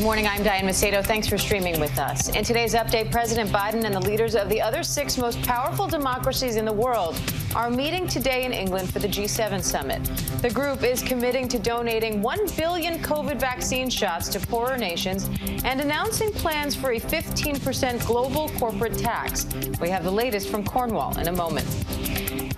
Good morning, I'm Diane Macedo. Thanks for streaming with us. In today's update, President Biden and the leaders of the other 6 most powerful democracies in the world are meeting today in England for the G7 summit. The group is committing to donating 1 billion COVID vaccine shots to poorer nations and announcing plans for a 15% global corporate tax. We have the latest from Cornwall in a moment.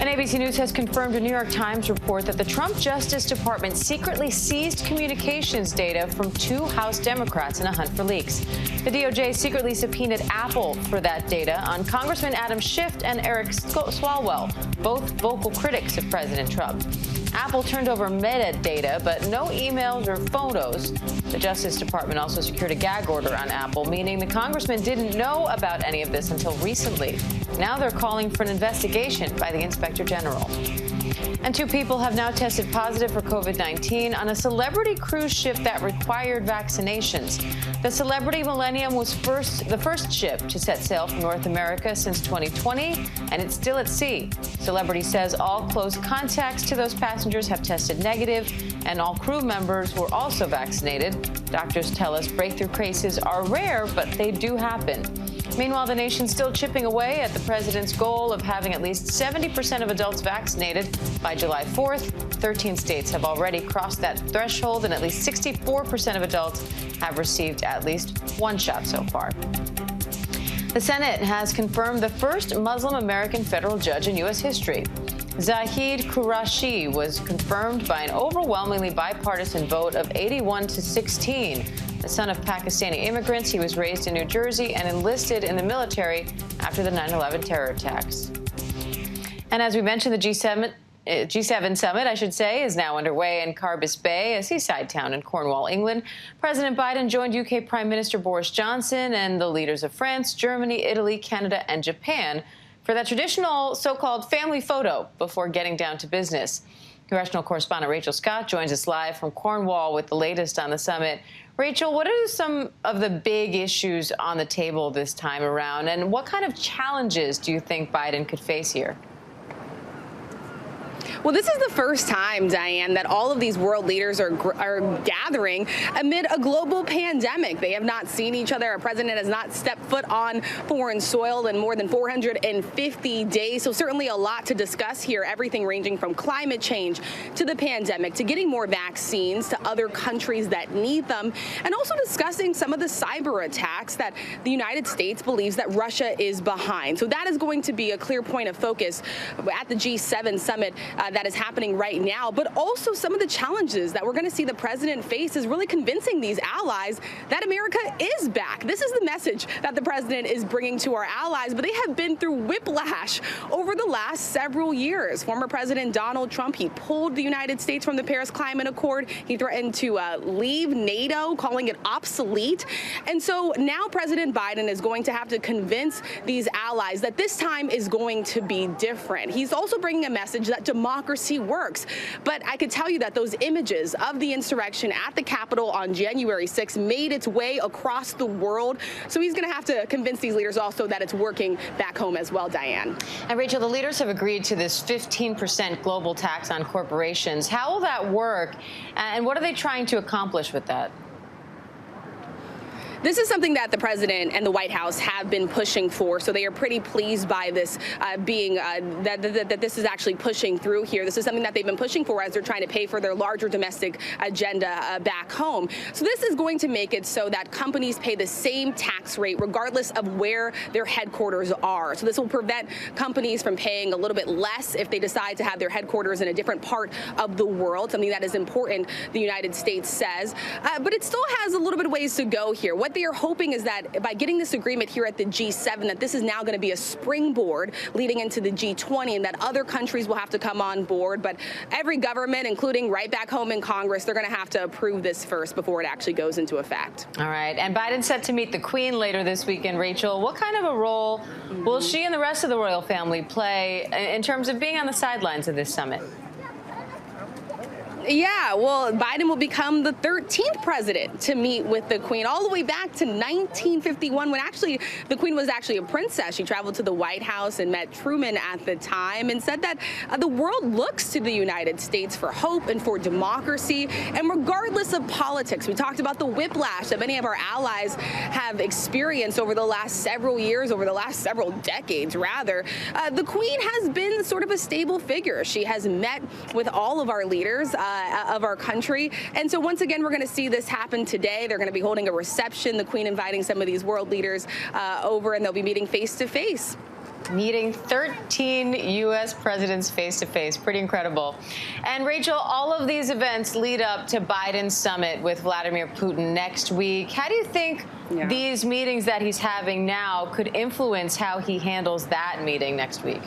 And ABC News has confirmed a New York Times report that the Trump Justice Department secretly seized communications data from 2 House Democrats in a hunt for leaks. The DOJ secretly subpoenaed Apple for that data on Congressman Adam Schiff and Eric Swalwell, both vocal critics of President Trump. Apple turned over metadata, but no emails or photos. The Justice Department also secured a gag order on Apple, meaning the congressman didn't know about any of this until recently. Now they're calling for an investigation by the Inspector General. And 2 people have now tested positive for COVID-19 on a celebrity cruise ship that required vaccinations. The Celebrity Millennium was the first ship to set sail from North America since 2020, and it's still at sea. Celebrity says all close contacts to those passengers have tested negative, and all crew members were also vaccinated. Doctors tell us breakthrough cases are rare, but they do happen. Meanwhile, the nation's still chipping away at the president's goal of having at least 70% of adults vaccinated by July 4th. 13 states have already crossed that threshold, and at least 64% of adults have received at least 1 shot so far. The Senate has confirmed the first Muslim American federal judge in U.S. history. Zahid Qureshi was confirmed by an overwhelmingly bipartisan vote of 81-16. The son of Pakistani immigrants, he was raised in New Jersey and enlisted in the military after the 9/11 terror attacks. And as we mentioned, the G7 summit, is now underway in Carbis Bay, a seaside town in Cornwall, England. President Biden joined UK Prime Minister Boris Johnson and the leaders of France, Germany, Italy, Canada, and Japan for that traditional so-called family photo before getting down to business. Congressional correspondent Rachel Scott joins us live from Cornwall with the latest on the summit. Rachel, what are some of the big issues on the table this time around, and what kind of challenges do you think Biden could face here? Well, this is the first time, Diane, that all of these world leaders are gathering amid a global pandemic. They have not seen each other. Our president has not stepped foot on foreign soil in more than 450 days. So certainly a lot to discuss here, everything ranging from climate change to the pandemic to getting more vaccines to other countries that need them, and also discussing some of the cyber attacks that the United States believes that Russia is behind. So that is going to be a clear point of focus at the G7 summit that is happening right now, but also some of the challenges that we're going to see the president face is really convincing these allies that America is back. This is the message that the president is bringing to our allies, but they have been through whiplash over the last several years. Former President Donald Trump, he pulled the United States from the Paris Climate Accord. He threatened to leave NATO, calling it obsolete. And so now President Biden is going to have to convince these allies that this time is going to be different. He's also bringing a message that democracy works. But I could tell you that those images of the insurrection at the Capitol on January 6th made its way across the world. So he's going to have to convince these leaders also that it's working back home as well, Diane. And Rachel, the leaders have agreed to this 15% global tax on corporations. How will that work? And what are they trying to accomplish with that? This is something that the president and the White House have been pushing for, so they are pretty pleased by this that this is actually pushing through here. This is something that they've been pushing for as they're trying to pay for their larger domestic agenda back home. So this is going to make it so that companies pay the same tax rate regardless of where their headquarters are. So this will prevent companies from paying a little bit less if they decide to have their headquarters in a different part of the world, something that is important, the United States says. But it still has a little bit of ways to go here. What they are hoping is that by getting this agreement here at the G7, that this is now going to be a springboard leading into the G20, and that other countries will have to come on board. But every government, including right back home in Congress, they're going to have to approve this first before it actually goes into effect. All right. And Biden's set to meet the Queen later this weekend. Rachel, what kind of a role will she and the rest of the royal family play in terms of being on the sidelines of this summit? Yeah, well, Biden will become the 13th president to meet with the Queen, all the way back to 1951, when actually the Queen was actually a princess. She traveled to the White House and met Truman at the time and said that the world looks to the United States for hope and for democracy. And regardless of politics, we talked about the whiplash that many of our allies have experienced over the last several years, over the last several decades, rather. The Queen has been sort of a stable figure. She has met with all of our leaders of our country. And so once again, we're going to see this happen today. They're going to be holding a reception, the Queen inviting some of these world leaders over, and they'll be meeting face to face. Meeting 13 U.S. presidents face to face. Pretty incredible. And Rachel, all of these events lead up to Biden's summit with Vladimir Putin next week. How do you think these meetings that he's having now could influence how he handles that meeting next week?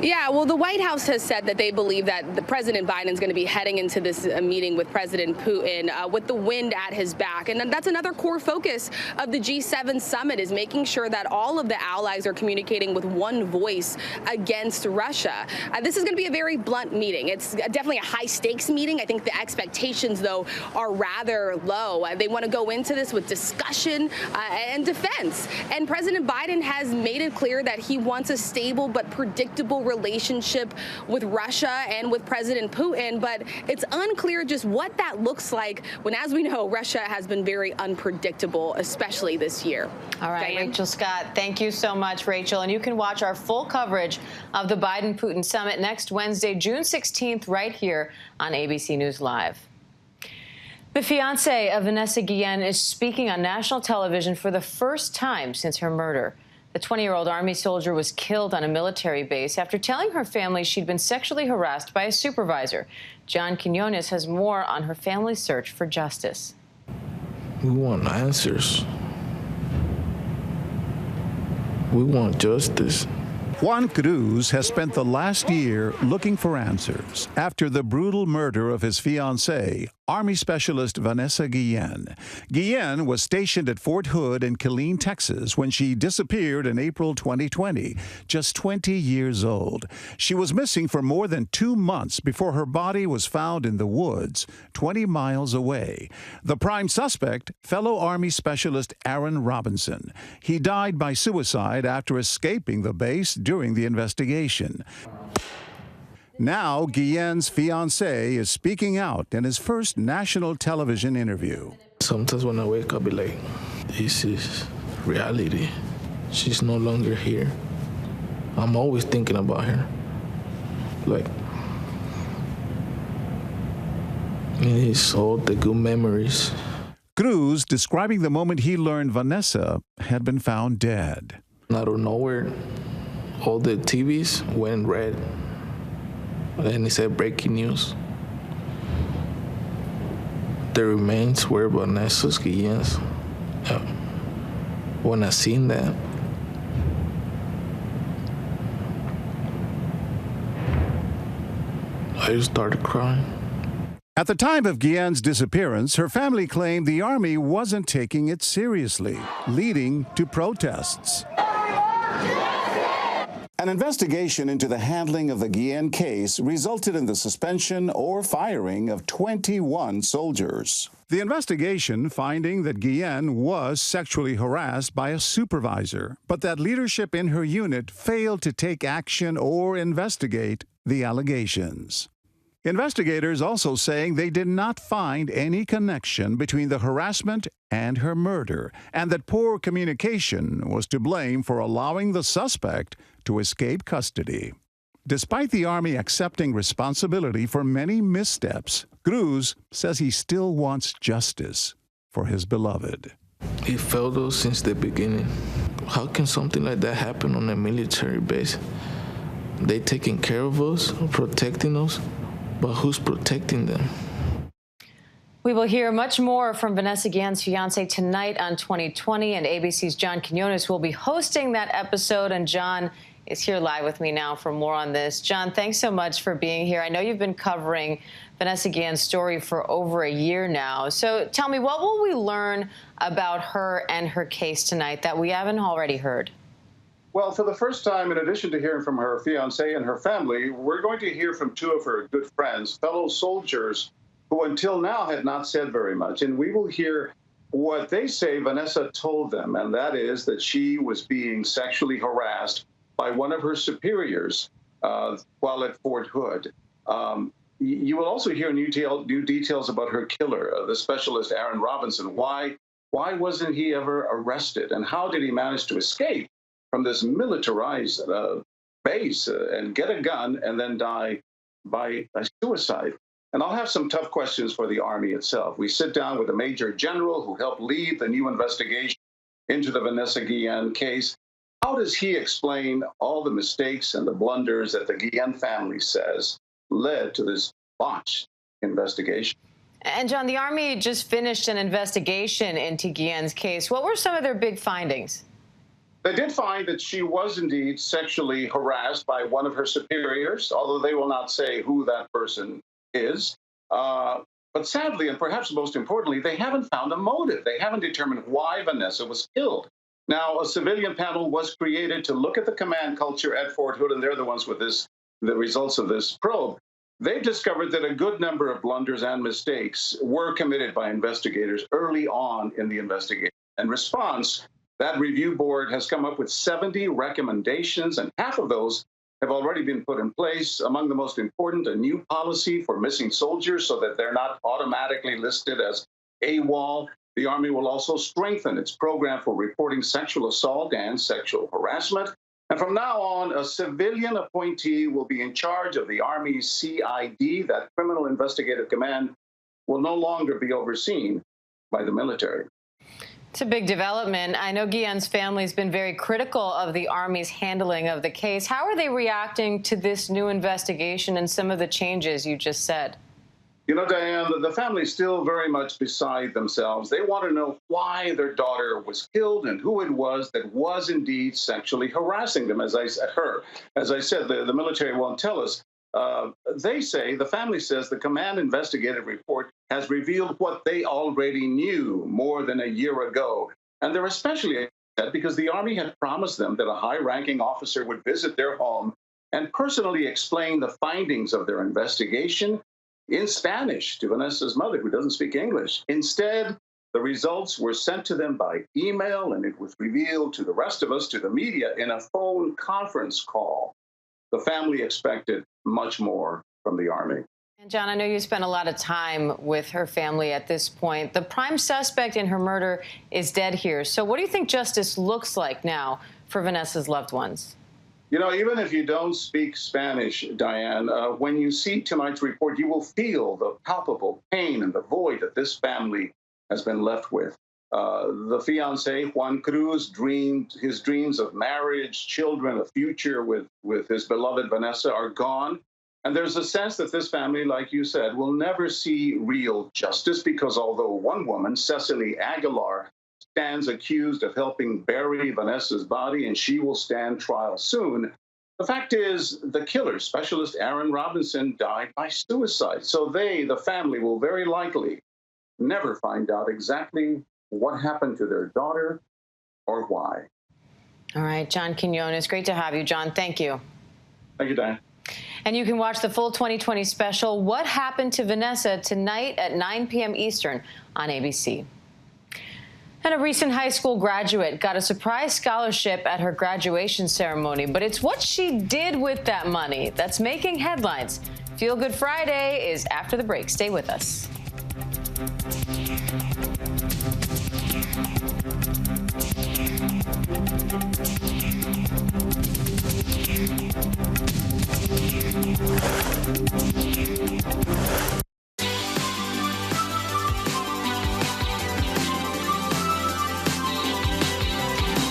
Yeah, well, the White House has said that they believe that the President Biden's going to be heading into this meeting with President Putin with the wind at his back. And that's another core focus of the G7 summit, is making sure that all of the allies are communicating with one voice against Russia. This is going to be a very blunt meeting. It's definitely a high stakes meeting. I think the expectations, though, are rather low. They want to go into this with discussion and defense. And President Biden has made it clear that he wants a stable but predictable relationship with Russia and with President Putin, but it's unclear just what that looks like when, as we know, Russia has been very unpredictable, especially this year. All right, Diane? Rachel Scott, thank you so much, Rachel. And you can watch our full coverage of the Biden-Putin summit next Wednesday, June 16th, right here on ABC News Live. The fiance of Vanessa Gillens is speaking on national television for the first time since her murder. The 20-year-old Army soldier was killed on a military base after telling her family she'd been sexually harassed by a supervisor. John Quinones has more on her family's search for justice. We want answers. We want justice. Juan Cruz has spent the last year looking for answers after the brutal murder of his fiancée, Army Specialist Vanessa Gillens. Gillens was stationed at Fort Hood in Killeen, Texas, when she disappeared in April 2020, just 20 years old. She was missing for more than 2 months before her body was found in the woods 20 miles away. The prime suspect, fellow Army Specialist Aaron Robinson. He died by suicide after escaping the base during the investigation. Now, Gillens' fiancé is speaking out in his first national television interview. Sometimes when I wake up, I be like, this is reality. She's no longer here. I'm always thinking about her. Like, it's all the good memories. Cruz describing the moment he learned Vanessa had been found dead. Out of nowhere, all the TVs went red. And it said breaking news. The remains were Vanessa Gillens. When I seen that, I just started crying. At the time of Gillens' disappearance, her family claimed the Army wasn't taking it seriously, leading to protests. An investigation into the handling of the Gillens case resulted in the suspension or firing of 21 soldiers. The investigation finding that Gillens was sexually harassed by a supervisor, but that leadership in her unit failed to take action or investigate the allegations. Investigators also saying they did not find any connection between the harassment and her murder, and that poor communication was to blame for allowing the suspect to escape custody. Despite the Army accepting responsibility for many missteps, Cruz says he still wants justice for his beloved. It felt though since the beginning. How can something like that happen on a military base? They taking care of us, protecting us, but who's protecting them? We will hear much more from Vanessa Gillens' fiancé tonight on 2020, and ABC's John Quinones will be hosting that episode, and John is here live with me now for more on this. John, thanks so much for being here. I know you've been covering Vanessa Gillens' story for over a year now. So tell me, what will we learn about her and her case tonight that we haven't already heard? Well, for the first time, in addition to hearing from her fiance and her family, we're going to hear from two of her good friends, fellow soldiers, who until now had not said very much. And we will hear what they say Vanessa told them, and that is that she was being sexually harassed by one of her superiors while at Fort Hood. You will also hear new details about her killer, the specialist Aaron Robinson. Why wasn't he ever arrested, and how did he manage to escape from this militarized base and get a gun and then die by suicide? And I'll have some tough questions for the Army itself. We sit down with a Major General who helped lead the new investigation into the Vanessa Gillens case. How does he explain all the mistakes and the blunders that the Gillens family says led to this botched investigation? And John, the Army just finished an investigation into Gillens' case. What were some of their big findings? They did find that she was indeed sexually harassed by one of her superiors, although they will not say who that person is. But sadly, and perhaps most importantly, they haven't found a motive. They haven't determined why Vanessa was killed. Now, a civilian panel was created to look at the command culture at Fort Hood, and they're the ones with the results of this probe. They've discovered that a good number of blunders and mistakes were committed by investigators early on in the investigation. In response, that review board has come up with 70 recommendations, and half of those have already been put in place. Among the most important, a new policy for missing soldiers so that they're not automatically listed as AWOL. The Army will also strengthen its program for reporting sexual assault and sexual harassment. And from now on, a civilian appointee will be in charge of the Army's CID. That Criminal Investigative Command will no longer be overseen by the military. It's a big development. I know Gillens' family has been very critical of the Army's handling of the case. How are they reacting to this new investigation and some of the changes you just said? You know, Diane, the family's still very much beside themselves. They want to know why their daughter was killed and who it was that was indeed sexually harassing them. As I said, the military won't tell us. They say, the family says, the command investigative report has revealed what they already knew more than a year ago. And they're especially upset because the Army had promised them that a high-ranking officer would visit their home and personally explain the findings of their investigation in Spanish to Vanessa's mother, who doesn't speak English. Instead, the results were sent to them by email, and it was revealed to the rest of us, to the media, in a phone conference call. The family expected much more from the Army. And John, I know you spent a lot of time with her family at this point. The prime suspect in her murder is dead here. So what do you think justice looks like now for Vanessa's loved ones? You know, even if you don't speak Spanish, Diane, when you see tonight's report, you will feel the palpable pain and the void that this family has been left with. The fiance, Juan Cruz, his dreams of marriage, children, a future with his beloved Vanessa are gone. And there's a sense that this family, like you said, will never see real justice because although one woman, Cecily Aguilar, stands accused of helping bury Vanessa's body and she will stand trial soon, the fact is the killer, specialist Aaron Robinson, died by suicide. So the family, will very likely never find out exactly what happened to their daughter or why. All right, John Quinones, great to have you, John. Thank you. Thank you, Diane. And you can watch the full 2020 special, What Happened to Vanessa, tonight at 9 p.m. Eastern on ABC. And a recent high school graduate got a surprise scholarship at her graduation ceremony, but it's what she did with that money that's making headlines. Feel Good Friday is after the break. Stay with us.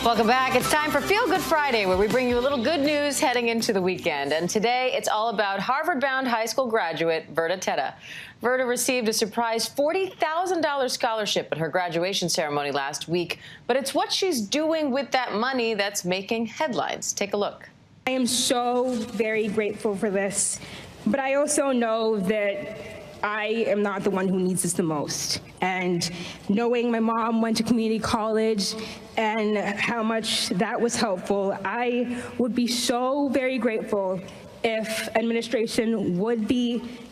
Welcome back. It's time for Feel Good Friday, where we bring you a little good news heading into the weekend. And today, it's all about Harvard-bound high school graduate Verta Teta. Verta received a surprise $40,000 scholarship at her graduation ceremony last week. But it's what she's doing with that money that's making headlines. Take a look. I am so very grateful for this, but I also know that I am not the one who needs this the most. And knowing my mom went to community college and how much that was helpful, I would be so very grateful if administration would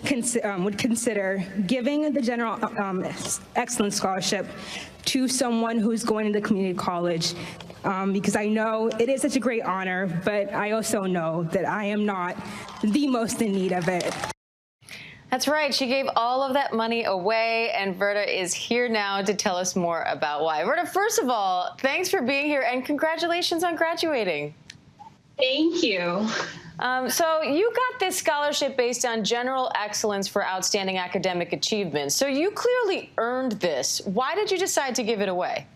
consider giving the General Excellence Scholarship to someone who's going into community college, because I know it is such a great honor, but I also know that I am not the most in need of it. That's right. She gave all of that money away, and Verda is here now to tell us more about why. Verda, first of all, thanks for being here, and congratulations on graduating. Thank you. So you got this scholarship based on general excellence for outstanding academic achievement. So you clearly earned this. Why did you decide to give it away?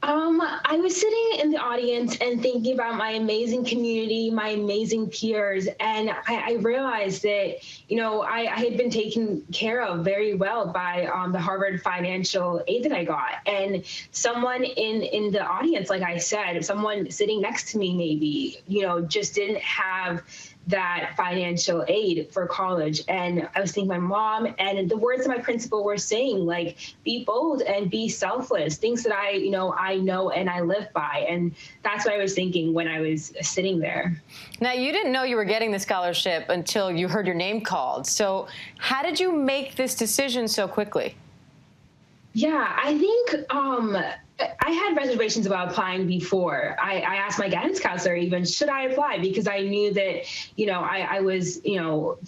I was sitting in the audience and thinking about my amazing community, my amazing peers, and I realized that, you know, I had been taken care of very well by the Harvard financial aid that I got. And someone in the audience, like I said, someone sitting next to me maybe, you know, just didn't have that financial aid for college. And I was thinking my mom and the words that my principal were saying, like, be bold and be selfless, things that I know and I live by. And that's what I was thinking when I was sitting there. Now, you didn't know you were getting the scholarship until you heard your name called. So how did you make this decision so quickly? Yeah, I think I had reservations about applying before. I asked my guidance counselor even, should I apply? Because I knew that, you know, I was, you know,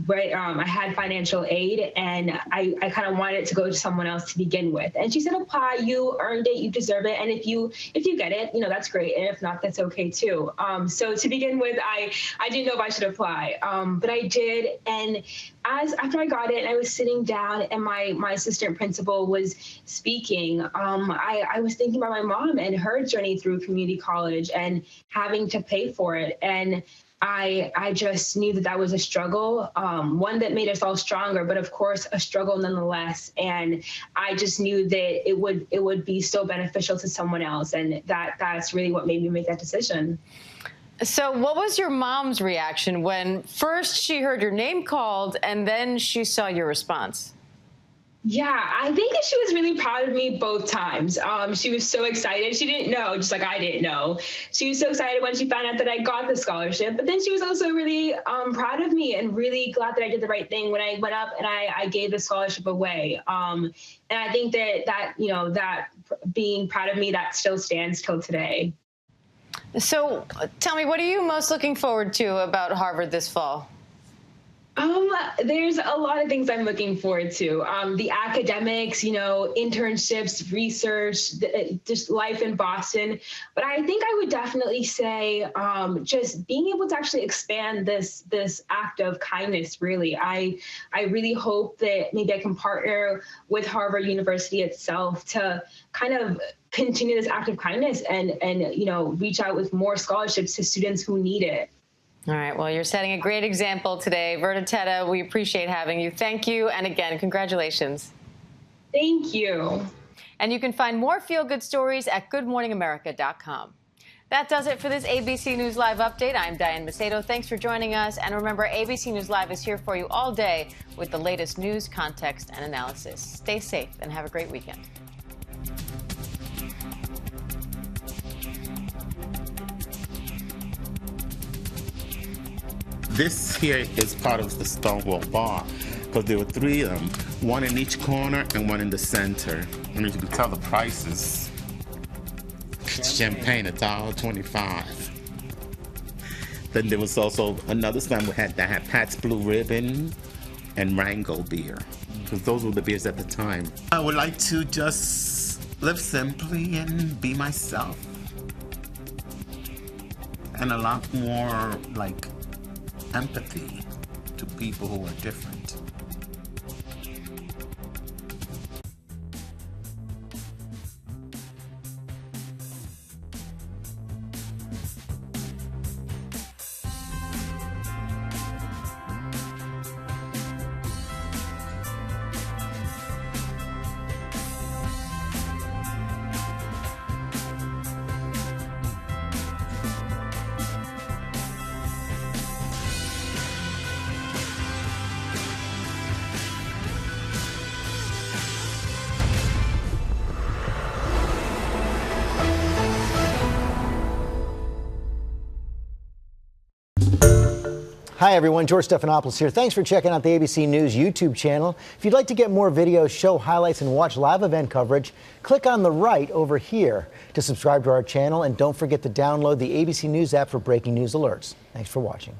I had financial aid, and I kind of wanted it to go to someone else to begin with. And she said, apply, you earned it, you deserve it. And if you get it, you know, that's great. And if not, that's okay too. So to begin with, I didn't know if I should apply, but I did. And after I got it and I was sitting down and my assistant principal was speaking, I was thinking about my mom and her journey through community college and having to pay for it. And I just knew that was a struggle, one that made us all stronger, but of course a struggle nonetheless. And I just knew that it would be so beneficial to someone else, and that's really what made me make that decision. So what was your mom's reaction when first she heard your name called and then she saw your response? Yeah, I think that she was really proud of me both times. She was so excited. She didn't know, just like I didn't know. She was so excited when she found out that I got the scholarship, but then she was also really proud of me and really glad that I did the right thing when I went up and I gave the scholarship away. And I think that you know, that being proud of me, that still stands till today. So tell me, what are you most looking forward to about Harvard this fall? There's a lot of things I'm looking forward to. The academics, you know, internships, research, just life in Boston. But I think I would definitely say just being able to actually expand this act of kindness, really. I really hope that maybe I can partner with Harvard University itself to kind of continue this act of kindness and you know, reach out with more scholarships to students who need it. All right. Well, you're setting a great example today. Verda Teta, we appreciate having you. Thank you. And again, congratulations. Thank you. And you can find more feel-good stories at goodmorningamerica.com. That does it for this ABC News Live update. I'm Diane Macedo. Thanks for joining us. And remember, ABC News Live is here for you all day with the latest news, context, and analysis. Stay safe and have a great weekend. This here is part of the Stonewall Bar, because there were three of them, one in each corner and one in the center. And as you can tell the prices, champagne $1.25. Then there was also another stand that had Pat's Blue Ribbon and Rango beer, because those were the beers at the time. I would like to just live simply and be myself, and a lot more like empathy to people who are different. Hi, everyone. George Stephanopoulos here. Thanks for checking out the ABC News YouTube channel. If you'd like to get more videos, show highlights, and watch live event coverage, click on the right over here to subscribe to our channel. And don't forget to download the ABC News app for breaking news alerts. Thanks for watching.